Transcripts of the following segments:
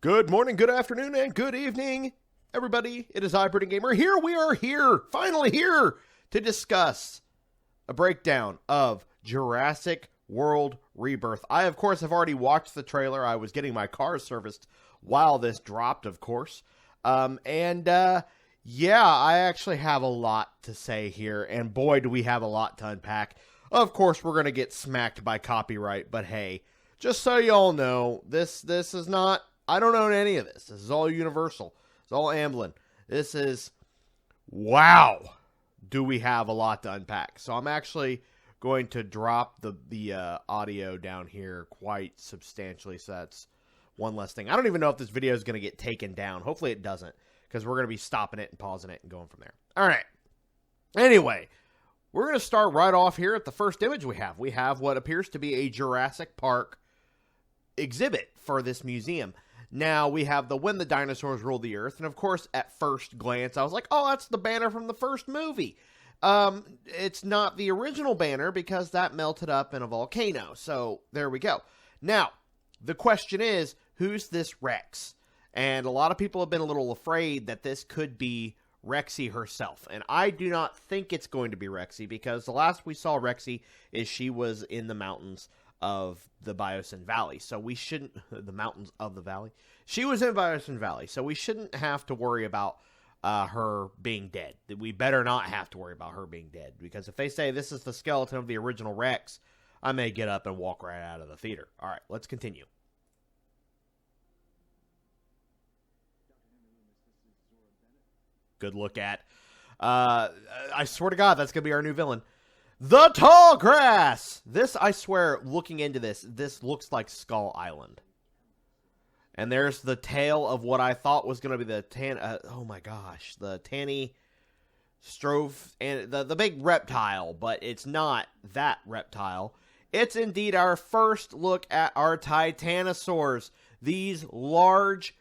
Good morning, good afternoon, and good evening, everybody. It is iPrettyGamer. Here we are here, finally here, to discuss a breakdown of Jurassic World Rebirth. I, of course, have already watched the trailer. I was getting my car serviced while this dropped, of course. Yeah, I actually have a lot to say here, and boy, do we have a lot to unpack. Of course, we're going to get smacked by copyright, but hey, just so y'all know, this is not... I don't own any of this. This is all Universal. It's all Amblin. This is, wow, do we have a lot to unpack. So I'm actually going to drop the audio down here quite substantially, so that's one less thing. I don't even know if this video is going to get taken down. Hopefully it doesn't, because we're going to be stopping it and pausing it and going from there. All right. Anyway, we're going to start right off here at the first image we have. We have what appears to be a Jurassic Park exhibit for this museum. Now, we have the When the Dinosaurs Ruled the Earth, and of course, at first glance, I was like, oh, that's the banner from the first movie. It's not the original banner, because that melted up in a volcano, so there we go. Now, the question is, who's this Rex? And a lot of people have been a little afraid that this could be Rexy herself, and I do not think it's going to be Rexy, because the last we saw Rexy is she was in the mountains of the Biosin Valley, so we shouldn't... the mountains of the valley? She was in Biosin Valley, so we shouldn't have to worry about her being dead. We better not have to worry about her being dead, because if they say this is the skeleton of the original Rex, I may get up and walk right out of the theater. Alright, let's continue. Good look at. I swear to God, that's going to be our new villain. The Tall Grass! This, I swear, looking into this looks like Skull Island. And there's the tail of what I thought was going to be the oh my gosh, the Tanny Strove, and the big reptile, but it's not that reptile. It's indeed our first look at our Titanosaurs. These large,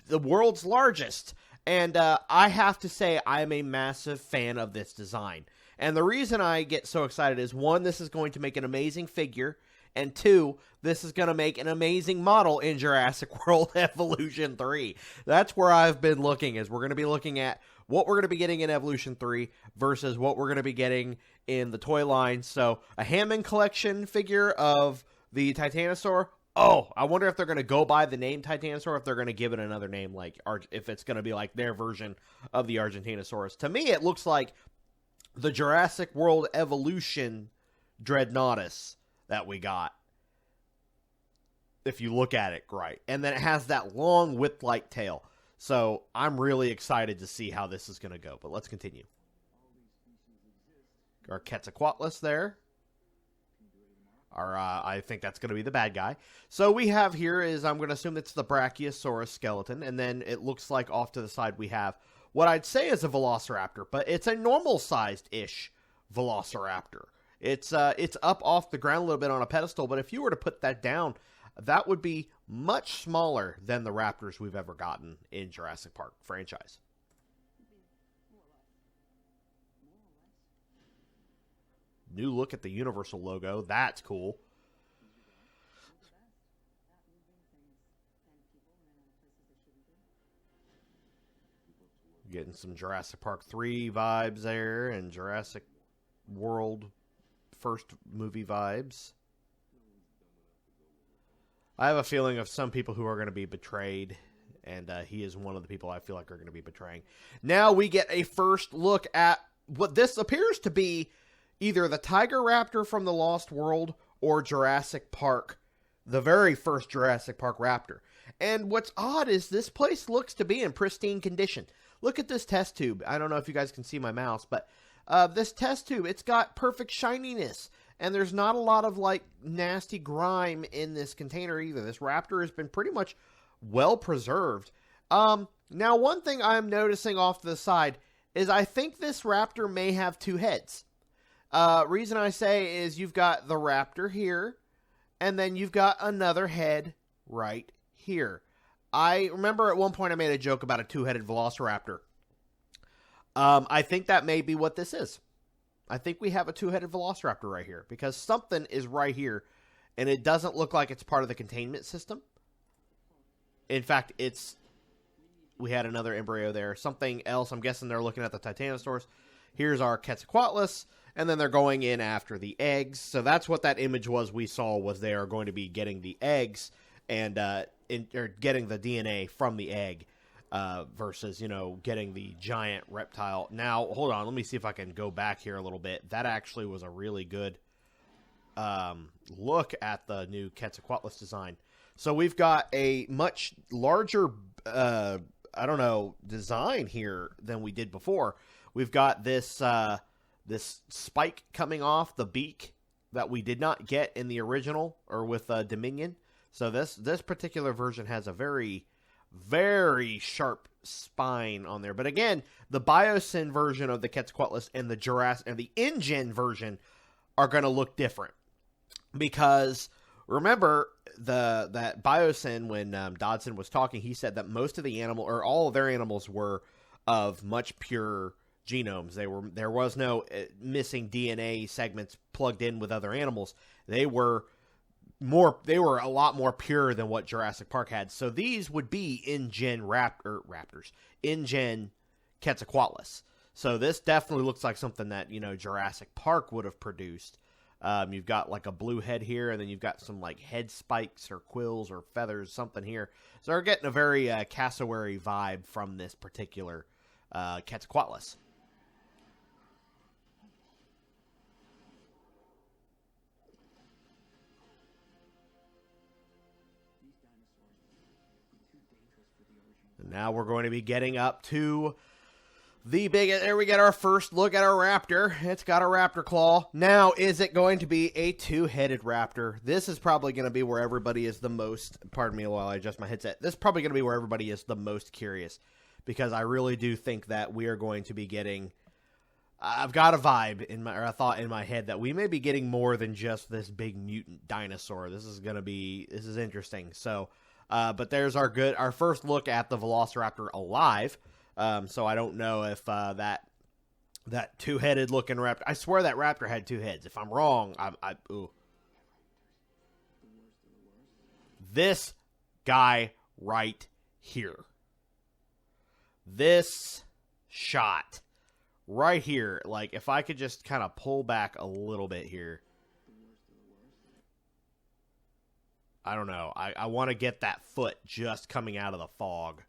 the world's largest. And I have to say, I'm a massive fan of this design. And the reason I get so excited is, one, this is going to make an amazing figure, and two, this is going to make an amazing model in Jurassic World Evolution 3. That's where I've been looking, is we're going to be looking at what we're going to be getting in Evolution 3 versus what we're going to be getting in the toy line. So, a Hammond collection figure of the Titanosaur. Oh, I wonder if they're going to go by the name Titanosaur, if they're going to give it another name, like if it's going to be like their version of the Argentinosaurus. To me, it looks like the Jurassic World Evolution Dreadnoughtus that we got, if you look at it right. And then it has that long whip-like tail. So I'm really excited to see how this is going to go. But let's continue. Our Quetzalcoatlus there. I think that's going to be the bad guy. So we have here is, I'm going to assume it's the Brachiosaurus skeleton. And then it looks like off to the side we have what I'd say is a Velociraptor, but it's a normal-sized-ish Velociraptor. It's up off the ground a little bit on a pedestal, but if you were to put that down, that would be much smaller than the raptors we've ever gotten in Jurassic Park franchise. New look at the Universal logo. That's cool. Getting some Jurassic Park 3 vibes there, and Jurassic World first movie vibes. I have a feeling of some people who are going to be betrayed, and he is one of the people I feel like are going to be betraying. Now we get a first look at what this appears to be either the Tiger Raptor from the Lost World or Jurassic Park, the very first Jurassic Park Raptor. And what's odd is this place looks to be in pristine condition. Look at this test tube. I don't know if you guys can see my mouse, but this test tube, it's got perfect shininess. And there's not a lot of, like, nasty grime in this container either. This raptor has been pretty much well preserved. Now, one thing I'm noticing off to the side is I think this raptor may have two heads. Reason I say is you've got the raptor here, and then you've got another head right here. I remember at one point I made a joke about a two-headed velociraptor. I think that may be what this is. I think we have a two-headed velociraptor right here, because something is right here, and it doesn't look like it's part of the containment system. in fact, we had another embryo there. Something else, I'm guessing they're looking at the Titanosaurus. Here's our Quetzalcoatlus, and then they're going in after the eggs. So that's what that image was we saw, was they are going to be getting the eggs and or getting the DNA from the egg versus, getting the giant reptile. Now, hold on. Let me see if I can go back here a little bit. That actually was a really good look at the new Quetzalcoatlus design. So we've got a much larger, design here than we did before. We've got this this spike coming off the beak that we did not get in the original or with Dominion. So this particular version has a very, very sharp spine on there. But again, the Biosyn version of the Quetzalcoatlus and the Jurassic and the InGen version are going to look different. Because remember that Biosyn, when Dodson was talking, he said that most of the animal, or all of their animals, were of much pure genomes. There was no missing DNA segments plugged in with other animals. They were a lot more pure than what Jurassic Park had. So these would be InGen raptors, InGen Quetzalcoatlus. So this definitely looks like something that, Jurassic Park would have produced. You've got like a blue head here, and then you've got some like head spikes or quills or feathers, something here. So we're getting a very cassowary vibe from this particular Quetzalcoatlus. And now we're going to be getting up to the big, there we get our first look at our raptor. It's got a raptor claw. Now, is it going to be a two-headed raptor? This is probably going to be where everybody is the most, pardon me while I adjust my headset. This is probably going to be where everybody is the most curious, because I really do think that we are going to be getting, I've got a vibe a thought in my head that we may be getting more than just this big mutant dinosaur. This is interesting. So, but there's our first look at the Velociraptor alive. So I don't know if that two-headed looking raptor. I swear that raptor had two heads. If I'm wrong, ooh. This guy right here. This shot right here. Like, if I could just kind of pull back a little bit here. I don't know. I want to get that foot just coming out of the fog.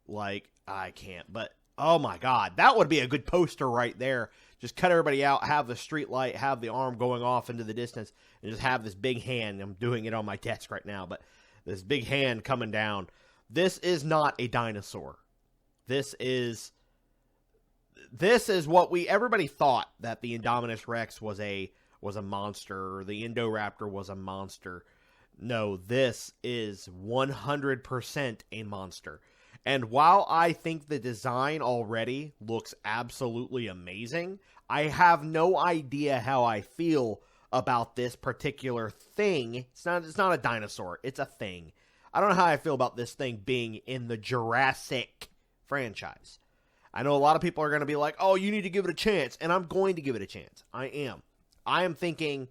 Like, I can't, but oh my god, that would be a good poster right there. Just cut everybody out, have the street light, have the arm going off into the distance, and just have this big hand. I'm doing it on my desk right now, but this big hand coming down. This is not a dinosaur. This is what everybody thought, that the Indominus Rex was a monster, or the Indoraptor was a monster. No, this is 100% a monster. And while I think the design already looks absolutely amazing, I have no idea how I feel about this particular thing. It's not a dinosaur. It's a thing. I don't know how I feel about this thing being in the Jurassic franchise. I know a lot of people are going to be like, oh, you need to give it a chance. And I'm going to give it a chance. I am. I am thinking,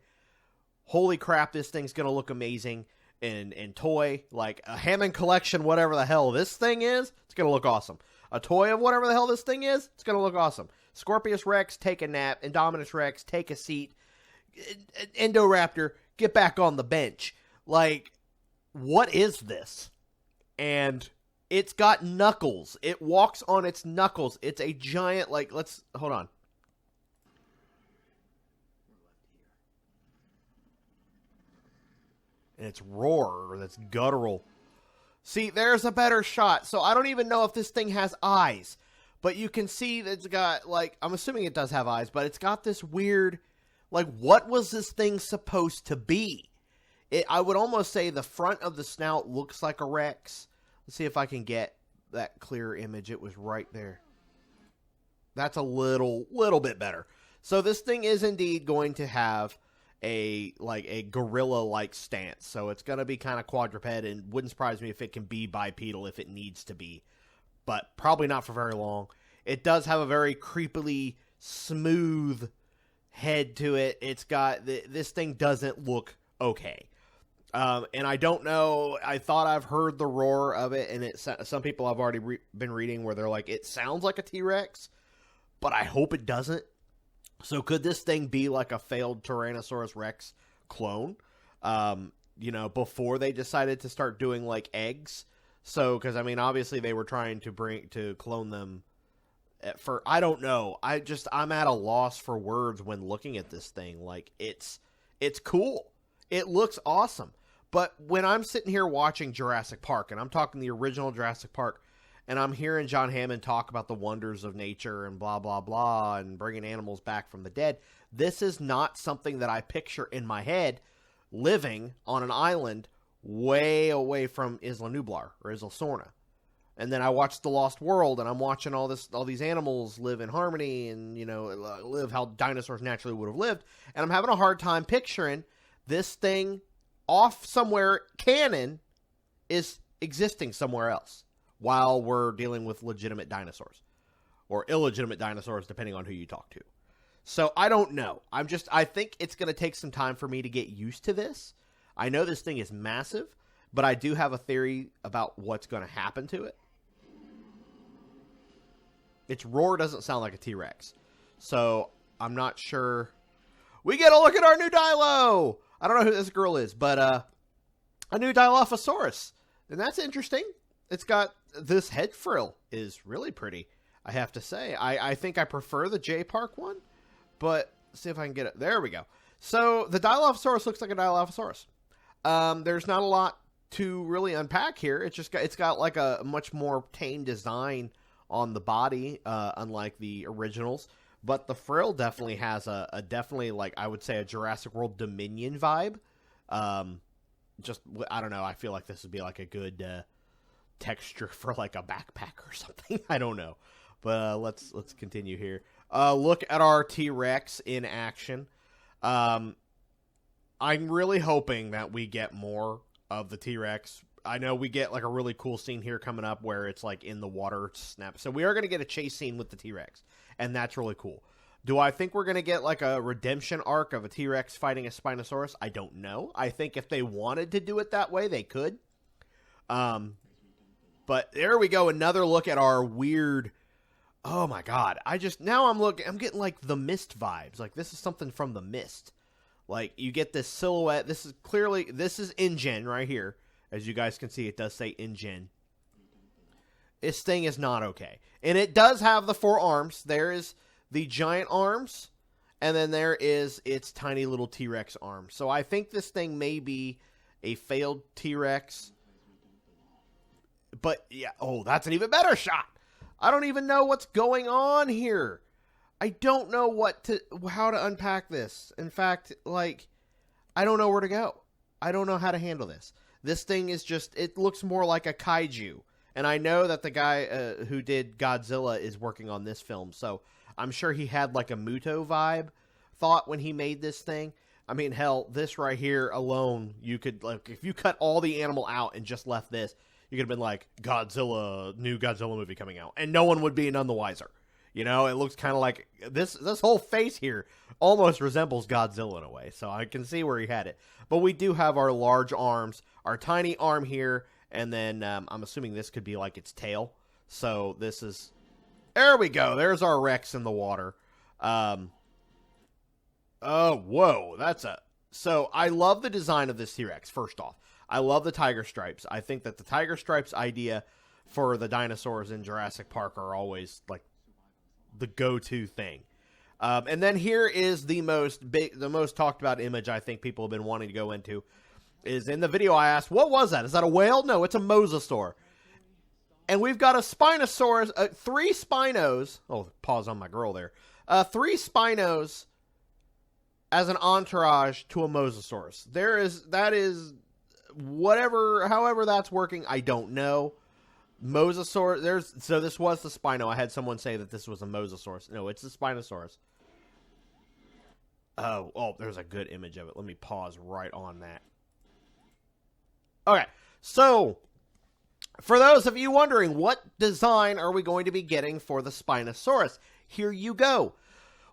holy crap, this thing's going to look amazing. And toy, like a Hammond collection, whatever the hell this thing is, it's going to look awesome. A toy of whatever the hell this thing is, it's going to look awesome. Scorpius Rex, take a nap. Indominus Rex, take a seat. Indoraptor, get back on the bench. Like, what is this? And it's got knuckles. It walks on its knuckles. It's a giant, hold on. And it's roar, that's guttural. See, there's a better shot. So I don't even know if this thing has eyes. But you can see that it's got, I'm assuming it does have eyes, but it's got this weird, what was this thing supposed to be? I would almost say the front of the snout looks like a Rex. Let's see if I can get that clear image. It was right there. That's a little bit better. So this thing is indeed going to have a gorilla-like stance. So it's going to be kind of quadruped, and wouldn't surprise me if it can be bipedal if it needs to be. But probably not for very long. It does have a very creepily smooth head to it. It's got, this thing doesn't look okay. And I don't know, I thought I've heard the roar of it, and some people I've already been reading where they're like, it sounds like a T-Rex, but I hope it doesn't. So could this thing be like a failed Tyrannosaurus Rex clone? Before they decided to start doing like eggs. So, because I mean, obviously they were trying to clone them I don't know. I'm at a loss for words when looking at this thing. Like, it's cool. It looks awesome. But when I'm sitting here watching Jurassic Park, and I'm talking the original Jurassic Park, and I'm hearing John Hammond talk about the wonders of nature and blah, blah, blah, and bringing animals back from the dead, this is not something that I picture in my head living on an island way away from Isla Nublar or Isla Sorna. And then I watch The Lost World, and I'm watching all these animals live in harmony and, live how dinosaurs naturally would have lived. And I'm having a hard time picturing this thing off somewhere canon is existing somewhere else while we're dealing with legitimate dinosaurs or illegitimate dinosaurs, depending on who you talk to. So I don't know. I think it's going to take some time for me to get used to this. I know this thing is massive, but I do have a theory about what's going to happen to it. Its roar doesn't sound like a T-Rex. So I'm not sure. We get a look at our new Dilo! I don't know who this girl is, but a new Dilophosaurus. And that's interesting. It's got this head frill is really pretty, I have to say. I think I prefer the J-Park one, but see if I can get it. There we go. So the Dilophosaurus looks like a Dilophosaurus. There's not a lot to really unpack here. It's got like a much more tame design on the body, unlike the originals. But the frill definitely has a definitely, like, I would say, a Jurassic World Dominion vibe. I don't know. I feel like this would be like a good texture for like a backpack or something. I don't know. But let's continue here. Look at our T-Rex in action. I'm really hoping that we get more of the T-Rex. I know we get like a really cool scene here coming up where it's like in the water snap. So we are going to get a chase scene with the T-Rex, and that's really cool. Do I think we're going to get like a redemption arc of a T-Rex fighting a Spinosaurus? I don't know. I think if they wanted to do it that way, they could. But there we go. Another look at our weird. Oh my God. I'm getting like the Mist vibes. Like this is something from the Mist. Like you get this silhouette. This is InGen right here. As you guys can see, it does say InGen. This thing is not okay. And it does have the 4 arms. There is the giant arms, and then there is its tiny little T-Rex arms. So I think this thing may be a failed T-Rex. But, yeah, that's an even better shot. I don't even know what's going on here. I don't know how to unpack this. In fact, like, I don't know where to go. I don't know how to handle this. This thing is it looks more like a kaiju. And I know that the guy who did Godzilla is working on this film, so I'm sure he had like a Muto vibe thought when he made this thing. I mean, hell, this right here alone, you could, like, if you cut all the animal out and just left this, you could have been like, new Godzilla movie coming out, and no one would be none the wiser. It looks kind of like, this whole face here almost resembles Godzilla in a way, so I can see where he had it. But we do have our large arms, our tiny arm here, and then I'm assuming this could be like its tail. So this is... There we go. There's our Rex in the water. Oh, whoa. So I love the design of this T-Rex, first off. I love the tiger stripes. I think that the tiger stripes idea for the dinosaurs in Jurassic Park are always like the go-to thing. And then here is the most talked about image I think people have been wanting to go into. Is in the video I asked, what was that? Is that a whale? No, it's a mosasaur. And we've got a Spinosaurus, 3 Spinos. Oh, pause on my girl there. 3 Spinos as an entourage to a Mosasaurus. That is however that's working, I don't know. Mosasaurus, so this was the Spino. I had someone say that this was a Mosasaurus. No, it's the Spinosaurus. Oh, there's a good image of it. Let me pause right on that. Okay, so for those of you wondering, what design are we going to be getting for the Spinosaurus? Here you go.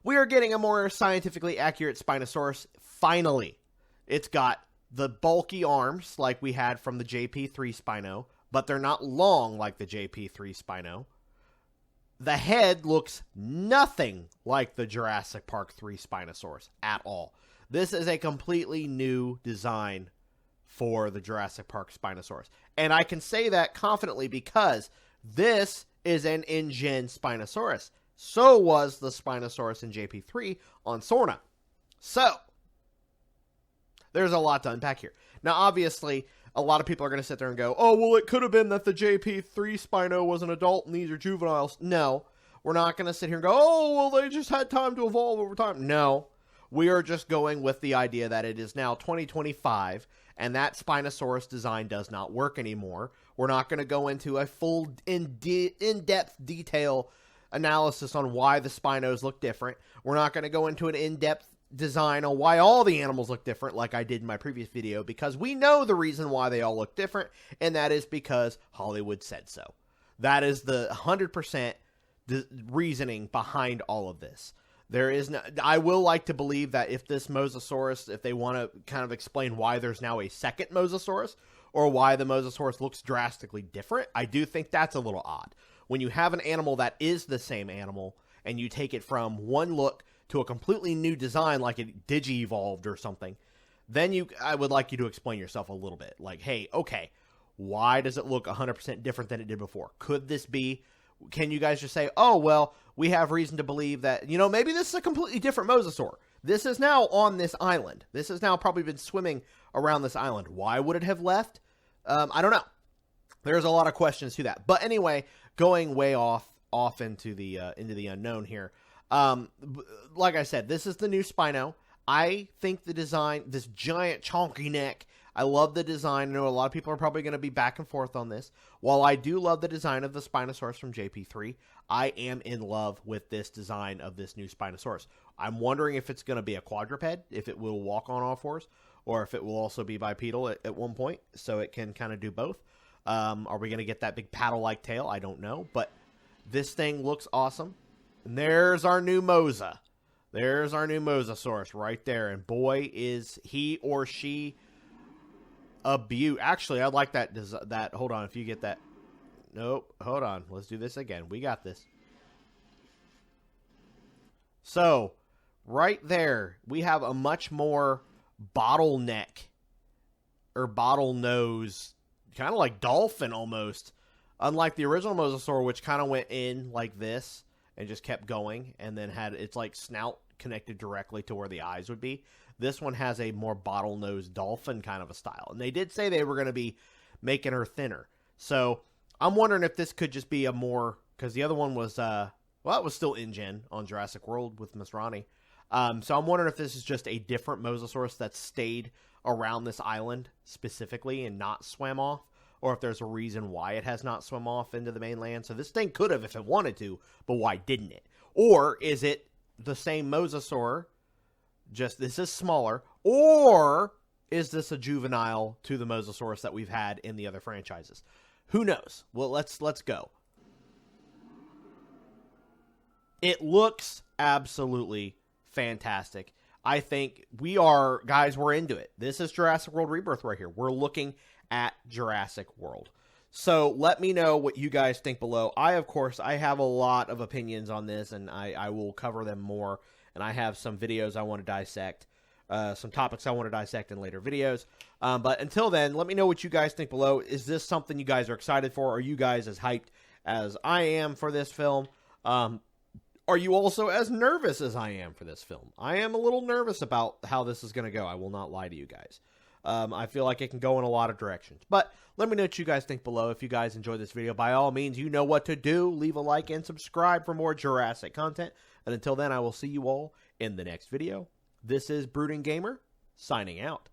We are getting a more scientifically accurate Spinosaurus, finally. It's got the bulky arms like we had from the JP3 Spino, but they're not long like the JP3 Spino. The head looks nothing like the Jurassic Park 3 Spinosaurus at all. This is a completely new design for the Jurassic Park Spinosaurus. And I can say that confidently because this is an in-gen Spinosaurus. So was the Spinosaurus in JP3 on Sorna. So, there's a lot to unpack here. Now, obviously, a lot of people are going to sit there and go, oh, well, it could have been that the JP3 Spino was an adult and these are juveniles. No, we're not going to sit here and go, oh, well, they just had time to evolve over time. No, we are just going with the idea that it is now 2025 and that Spinosaurus design does not work anymore. We're not going to go into a full in-depth detail analysis on why the Spinos look different. We're not going to go into an in-depth design on why all the animals look different like I did in my previous video, because we know the reason why they all look different, and that is because Hollywood said so. That is the 100% reasoning behind all of this. There is no, I will like to believe that if this Mosasaurus, if they want to kind of explain why there's now a second Mosasaurus, or why the Mosasaurus looks drastically different, I do think that's a little odd. When you have an animal that is the same animal, and you take it from one look to a completely new design, like it digi-evolved or something, then I would like you to explain yourself a little bit. Like, hey, okay, why does it look 100% different than it did before? Could this be, can you guys just say, oh, well, we have reason to believe that, you know, maybe this is a completely different Mosasaur. This is now on this island. This has now probably been swimming around this island. Why would it have left? I don't know. There's a lot of questions to that. But anyway, going way off into the unknown here. Like I said, this is the new Spino. I think the design, this giant chonky neck, I love the design. I know a lot of people are probably going to be back and forth on this. While I do love the design of the Spinosaurus from JP3, I am in love with this design of this new Spinosaurus. I'm wondering if it's going to be a quadruped, if it will walk on all fours, or if it will also be bipedal at one point, so it can kind of do both. Are we going to get that big paddle-like tail? I don't know, but this thing looks awesome. And there's our new Mosa. There's our new Mosasaurus right there. And boy, is he or she a beaut. Actually, I like that. Hold on, if you get that. Nope, hold on. Let's do this again. We got this. So, right there, we have a much more bottleneck or bottlenose, kind of like dolphin almost. Unlike the original Mosasaur, which kind of went in like this and just kept going and then had its like snout connected directly to where the eyes would be. This one has a more bottlenose dolphin kind of a style. And they did say they were going to be making her thinner. So I'm wondering if this could just be a more, because the other one was, well, it was still in-gen on Jurassic World with Miss Ronnie. So I'm wondering if this is just a different Mosasaurus that stayed around this island specifically and not swam off, or if there's a reason why it has not swum off into the mainland. So this thing could have if it wanted to, but why didn't it? Or is it the same Mosasaur, just this is smaller, or is this a juvenile to the Mosasaurus that we've had in the other franchises? Who knows? Well, let's go. It looks absolutely fantastic. I think guys, we're into it. This is Jurassic World Rebirth right here. We're looking at Jurassic World. So let me know what you guys think below. Of course, I have a lot of opinions on this, and I will cover them more. And I have some videos I want to dissect, some topics I want to dissect in later videos. But until then, let me know what you guys think below. Is this something you guys are excited for? Are you guys as hyped as I am for this film? Are you also as nervous as I am for this film? I am a little nervous about how this is going to go. I will not lie to you guys. I feel like it can go in a lot of directions. But let me know what you guys think below. If you guys enjoyed this video, by all means, you know what to do. Leave a like and subscribe for more Jurassic content. And until then, I will see you all in the next video. This is Brooding Gamer, signing out.